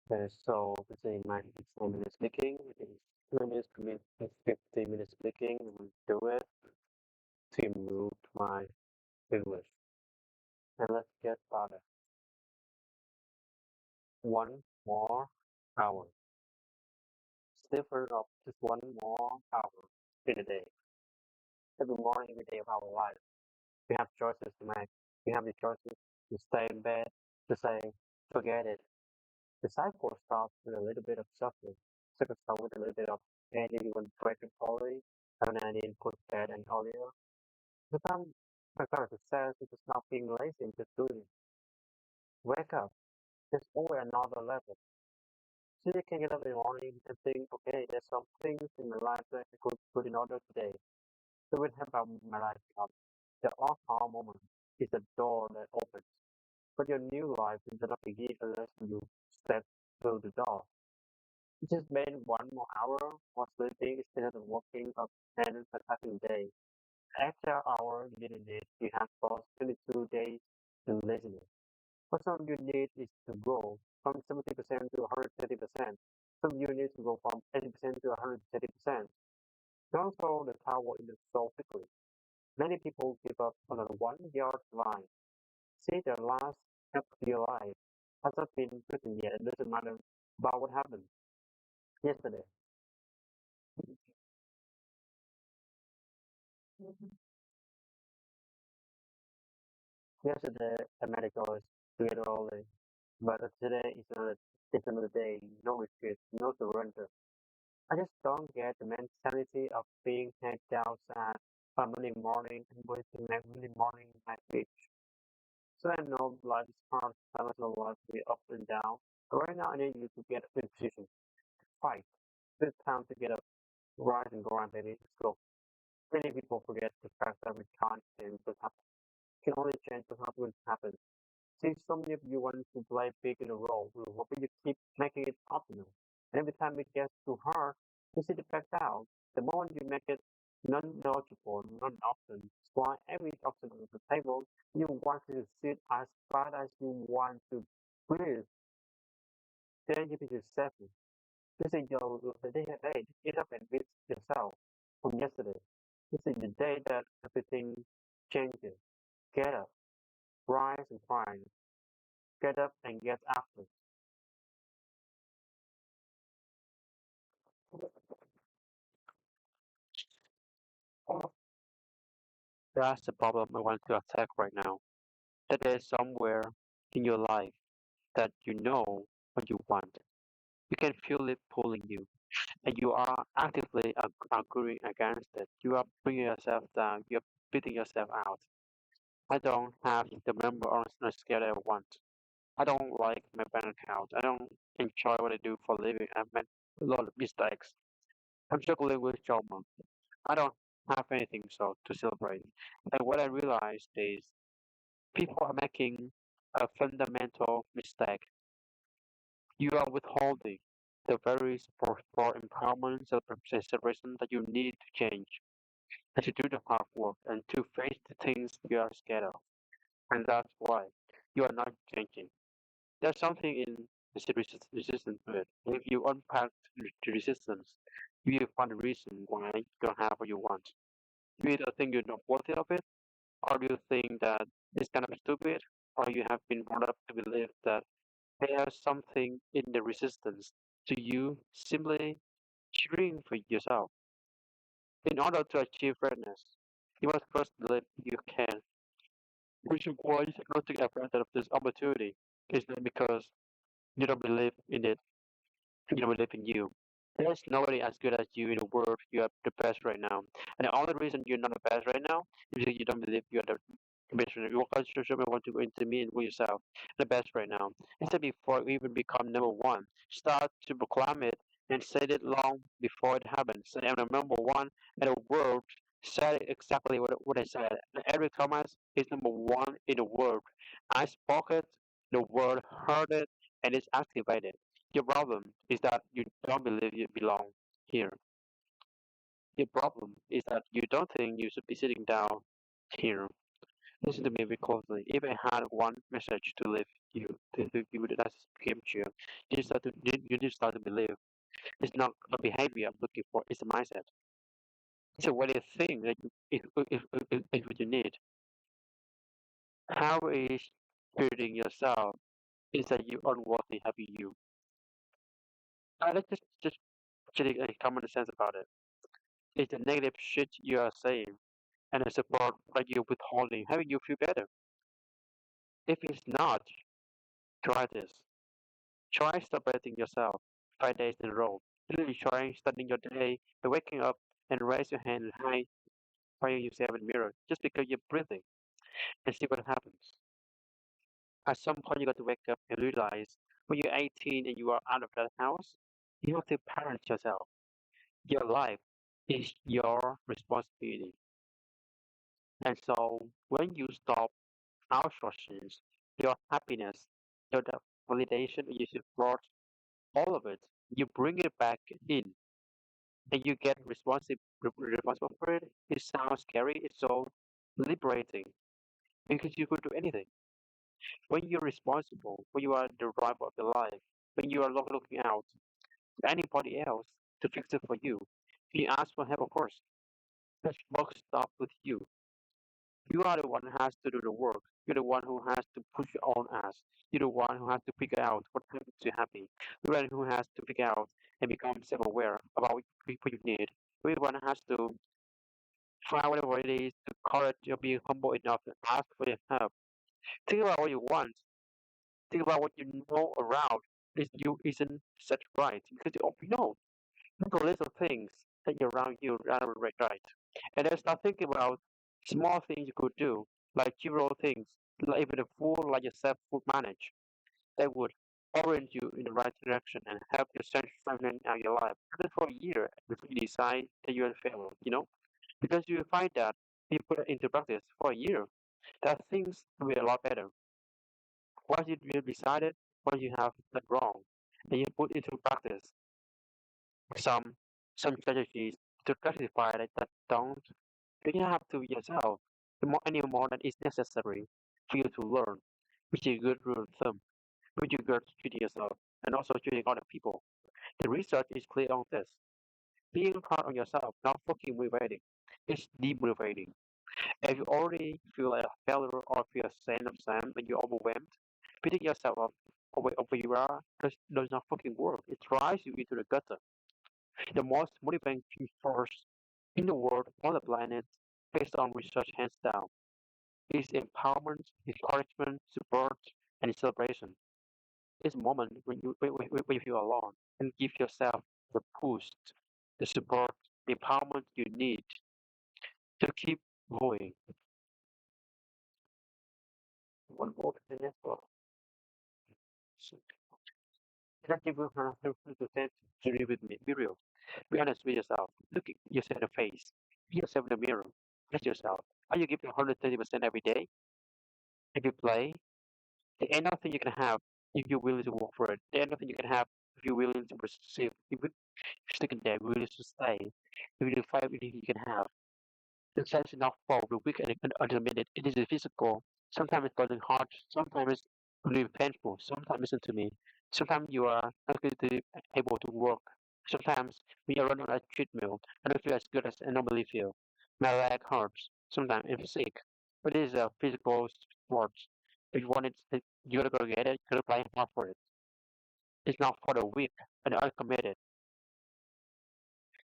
So let's say my it's 9 minutes speaking, in 2 minutes, 15 minutes speaking, I will do it to improve my English. And let's get started. 1 more hour. It's different of just 1 more hour in a day. Every morning, every day of our life. We have choices to make. We have the choices to stay in bed, to say, forget it. The cycle starts with a little bit of suffering. Cycle starts with a little bit of maybe you want breaking early, having an input bed and earlier. Sometimes my kind of success is just not being lazy and just doing it. Wake up. There's always another level. So you can get up in the morning and think, okay, there's some things in my life that I could put in order today. So what about my life up? The aha moment is the door that opens. But your new life is not begin unless you step through the door. You just made 1 more hour while sleeping instead of waking up and attacking the day. Extra hour you didn't need, you have lost 22 days in laziness. What some you need is to go from 70% to 130%. Some you need to go from 80% to 130%. Don't throw the towel in the so quickly. Many people give up on a 1 yard line. See the last step of your life has not been written yet. It doesn't matter about what happened yesterday. Yesterday, a medical is together early, but today is another day. No retreat, no surrender. I just don't get the mentality of being head down at a Monday morning and wasting my Monday morning in my beach. So I know life is hard, I know life will be up and down. But right now, I need you to get in position, fight. It's time to get up, rise and grind, baby. Let's go. Many people forget the fact that we can't change what happens. Can only change what happens. See, so many of you want to play big in a role, but you keep making it optional. And every time it gets too hard, you sit it back down. The moment you make it non-negotiable, non-option, that's why every option on the table, you want to sit as far as you want to breathe. Then you be yourself. This is the day ahead. Get up and beat yourself from yesterday. This is the day that everything changes. Get up, rise and grind. Get up and get after it. That's the problem I want to attack right now. That there's somewhere in your life that you know what you want. You can feel it pulling you, and you are actively arguing against it. You are bringing yourself down. You're beating yourself out. I don't have the number on a scale I want. I don't like my bank account. I don't enjoy what I do for a living. I've made a lot of mistakes. I'm struggling with trauma. I don't have anything so to celebrate. And what I realized is people are making a fundamental mistake. You are withholding the very support for empowerment and celebration that you need to change, and to do the hard work, and to face the things you are scared of. And that's why you are not changing. There's something in the resistance to it. If you unpack the resistance, you will find a reason why you don't have what you want. You either think you're not worthy of it, or you think that it's kind of stupid, or you have been brought up to believe that there's something in the resistance to you simply cheering for yourself. In order to achieve greatness, you must first believe you can, which is why you should not take advantage of this opportunity. It's not because you don't believe in it, you don't believe in you. There's nobody as good as you in the world. You are the best right now. And the only reason you're not the best right now is because you don't believe you're the best right now. You want to go into me and with yourself the best right now. Instead, before you even become number one, start to proclaim it and say it long before it happens. And I'm number one in the world. Said exactly what I said. And Eric Thomas is number one in the world. I spoke it, the world heard it, and it's activated. Your problem is that you don't believe you belong here. Your problem is that you don't think you should be sitting down here. Listen to me very closely. If I had one message to leave you, to leave you with, that's game changer. You need to start to believe. It's not a behavior I'm looking for, it's a mindset. It's a way of thinking that if what you need. How is treating yourself is that you unworthy having you. Let's just get a common sense about it. It's the negative shit you are saying and the support that you're withholding, having you feel better. If it's not, try this. Try celebrating yourself 5 days in a row. Literally try starting your day by waking up and raise your hand and hi, fire yourself in the mirror just because you're breathing and see what happens. At some point, you got to wake up and realize when you're 18 and you are out of that house, you have to parent yourself. Your life is your responsibility. And so when you stop outsourcing your happiness, your validation, your support, all of it, you bring it back in and you get responsible for it. It sounds scary. It's so liberating because you could do anything. When you're responsible, when you are the driver of your life, when you are not looking out to anybody else to fix it for you, you ask for help, of course. That work stop with you. You are the one who has to do the work. You're the one who has to push your own ass. You're the one who has to figure out what makes you happy. You're the one who has to figure out and become self-aware about what you need. You're the one who has to try whatever it is to courage or be humble enough to ask for your help. Think about what you want. Think about what you know around this you isn't set right because you know the list of things that are around you are right. And then start thinking about small things you could do, like trivial things, like even a fool like yourself would manage, that would orient you in the right direction and help you strengthen out your life. Just for a year before you decide that you're a failure, because you find that you put it into practice for a year, that things will be a lot better. Once you decided what you have done wrong, and you put into practice some some strategies to classify that don't. You don't have to yourself the more any more than is necessary for you to learn, which is a good rule of thumb, which is good treating yourself and also treating other people. The research is clear on this. Being hard on yourself, not fucking motivating, is demotivating. If you already feel like a failure or feel sad of Sam and you're overwhelmed, beating yourself up over you are does not fucking work. It drives you into the gutter. The most motivating force in the world on the planet, based on research hands down, is empowerment, encouragement, support, and celebration. It's a moment when you feel alone and give yourself the boost, the support, the empowerment you need to keep going. One more minute. Cannot give you 100% to live with me. Be real. Be honest with yourself. Look at yourself in the face. Be yourself in the mirror. Ask yourself, are you giving 130% every day? If you play, there ain't nothing you can have if you're willing to work for it. There ain't nothing you can have if you're willing to receive. If you stick in there, willing to stay, if you fight everything you can have. Success is not for the weak and unlimited. It is physical. Sometimes it's burning hard. Sometimes it's really painful. Sometimes listen to me. Sometimes you are not going to be able to work. Sometimes when you're running on a treadmill, I don't feel as good as I normally feel. My leg hurts. Sometimes I'm sick. But it is a physical sport. If you want it, you gotta go get it. You gotta play hard for it. It's not for the weak and the uncommitted.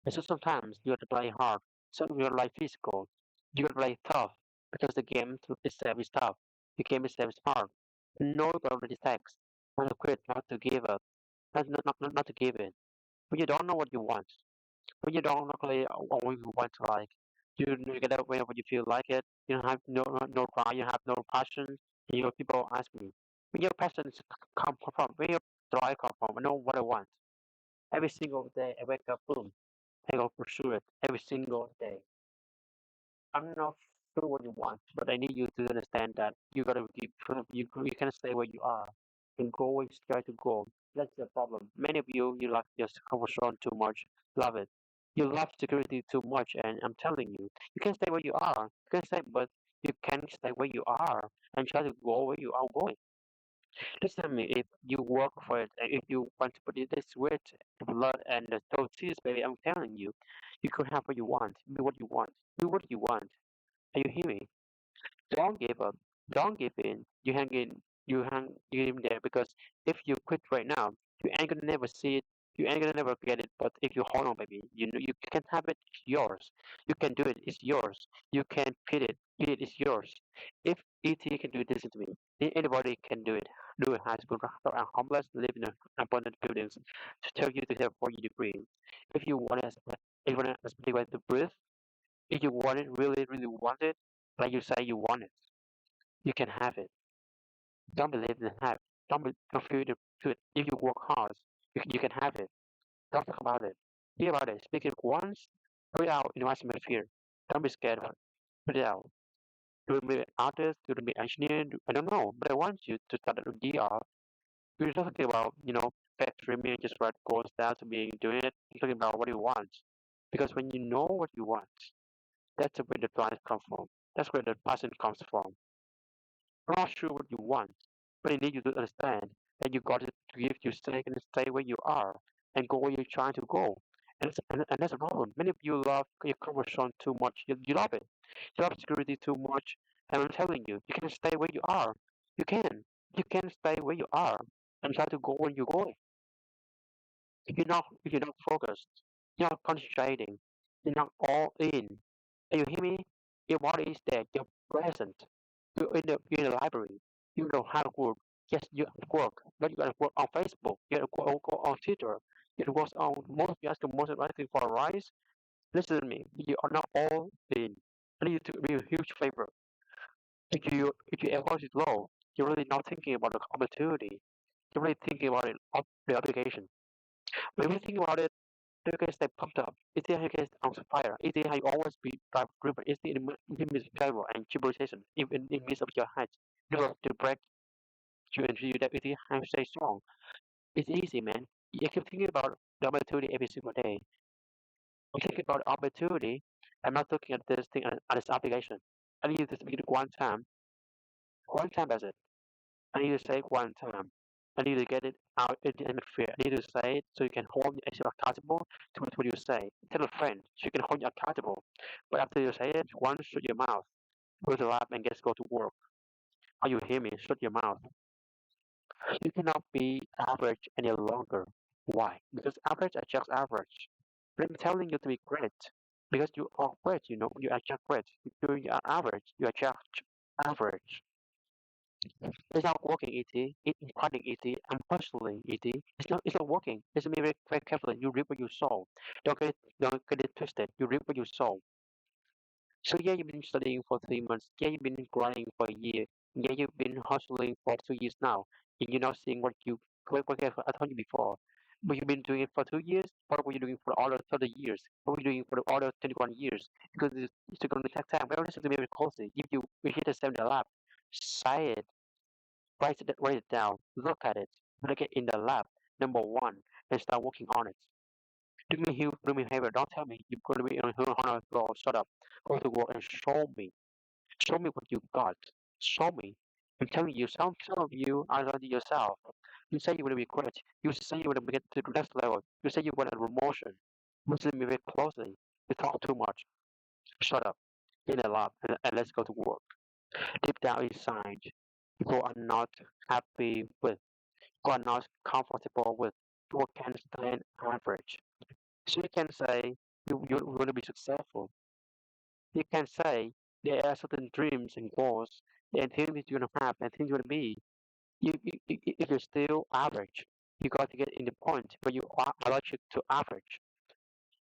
And so sometimes you have to play hard. So you're like physical. You gotta play tough because the game itself is tough. The game itself is hard. Know your already text. Not to quit, not to give up, not to give in. When you don't know what you want, when you don't know really what you want to like, you get up whenever you feel like it. You don't have no drive, you have no passion. And people ask me, where your passion come from? Where your drive come from? I know what I want. Every single day I wake up, boom, I go pursue it every single day. I'm not sure what you want, but I need you to understand that you gotta keep you can't stay where you are. You can go and try to go. That's the problem. Many of you like your comfort zone too much. Love it. You love security too much, and I'm telling you, you can stay where you are. You can stay, but You can stay where you are and try to go where you are going. Listen to me, if you work for it, and if you want to put it this sweat, the blood, and the those tears, baby, I'm telling you, you can have what you want, be what you want, do what you want. Are you hear me? Don't give up. Don't give in. You hang in there because if you quit right now, you ain't gonna never see it. You ain't gonna never get it. But if you hold on, baby, you know you can have it. It's yours. You can do it. It's yours. You can fit it. Fit it. It's yours. If ET can do it, listen to me. Anybody can do it. Do a high school doctor and homeless, live in abundant buildings. To tell you to have 4-year degree. If you want to, if you want to way to breathe, if you want it, really, really want it, like you say you want it, you can have it. Don't believe in have. Don't feel it. Feel it. If you work hard, you can have it. Don't talk about it. Think about it. Speak it once. Put it out in what's my fear. Don't be scared of it. Put it out. Do it be an artist, do it be an engineer, I don't know. But I want you to start at the DR. You're not talking about, factory me just write goals down to be doing it. You're talking about what you want. Because when you know what you want, that's where the drive comes from. That's where the passion comes from. I'm not sure what you want, but I need you to understand that you got to give you stay and stay where you are and go where you're trying to go. And that's a problem. Many of you love your comfort zone too much. You love it. You love security too much. And I'm telling you, you can stay where you are. You can. You can stay where you are and try to go where you're going. If you're not focused, you're not concentrating, you're not all in. And you hear me? Your body is there, you're present. You're in the library. You know how to work. Yes, you have to work, but you gotta work on Facebook, you gotta go on Twitter, you gotta work on most you ask the most asking for a rise. Listen to me, you are not all in. I need you to do a huge favor. If your effort is low, you're really not thinking about the opportunity. You're really thinking about it, the obligation. When we think about it, you can stay pumped up. It's how you get on fire. It's how you always be driven. It's the midst of travel and tribulation, even in the midst of your height. You have to break you into you that it is how you stay strong. It's easy, man. You keep thinking about the opportunity every single day. I'm thinking about opportunity. I'm not looking at this thing as obligation. I need to speak it one time. One time that's it. I need to say it one time. I need to get it out in the atmosphere. I need to say it so you can hold yourself accountable to what you say. Tell a friend so you can hold you accountable. But after you say it, once shut your mouth. Go to lab and just go to work. Are you hear me? Shut your mouth. You cannot be average any longer. Why? Because average are just average. But I'm telling you to be great. Because you are great, you are just great. You are average, you are just average. It's not working, ET. It's quite ET. I'm hustling, ET. It's not working. Listen to me very, very carefully. You reap what you sow. Don't get it twisted. You reap what you sow. So yeah, you've been studying for 3 months. Yeah, you've been grinding for a year. Yeah, you've been hustling for 2 years now. And you're not seeing what I told you before. But you've been doing it for 2 years. What were you doing for all the 30 years? What were you doing for the other 21 years? Because it's going to take time. But listen to me very closely. If you hit a 7 lap, say it. Write it down. Look at it. Look it in the lab. Number one, and start working on it. Do me a favor. Don't tell me you're going to be on honor roll. Shut up. Go to work and show me. Show me what you got. Show me. I'm telling you, some of you are not yourself. You say you want to be great. You say you want to get to the next level. You say you want a promotion. Listen to me very closely. You talk too much. Shut up. In the lab and let's go to work. Deep down inside, people are not happy with, people are not comfortable with, people can stand average. So you can say you want to be successful. You can say there are certain dreams and goals and things that you want to have and things you want to be. If you're still average, you got to get in the point where you are allergic to average.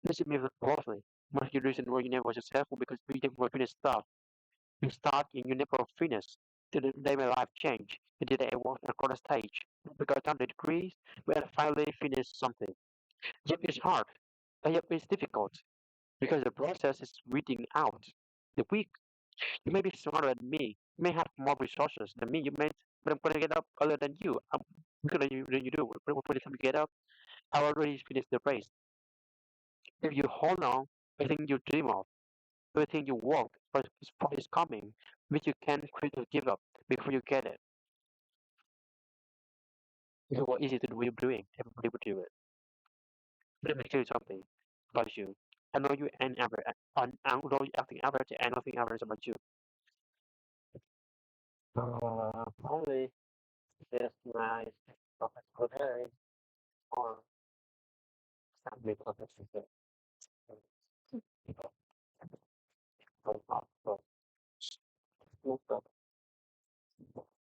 Listen to me closely. One of the reasons why you never was successful because you never finish stuff. You start and you never finish. Till the day my life changed. Until the day I walked across the stage. Because I done the degrees, but I finally finished something. Yet it's hard. And yet it's difficult. Because the process is weeding out the weak. You may be smarter than me. You may have more resources than me. But I'm gonna get up earlier than you. I'm quicker than you do. By the time you get up, I already finished the race. If you hold on, I think you dream of. everything you work for is coming, which you can't quit or give up before you get it. If it was easy to do what you're doing, everybody would do it. Let me tell you something about you. I know you ain't ever, I know you acting average, and nothing average about you. Probably this nice professional day or family professional.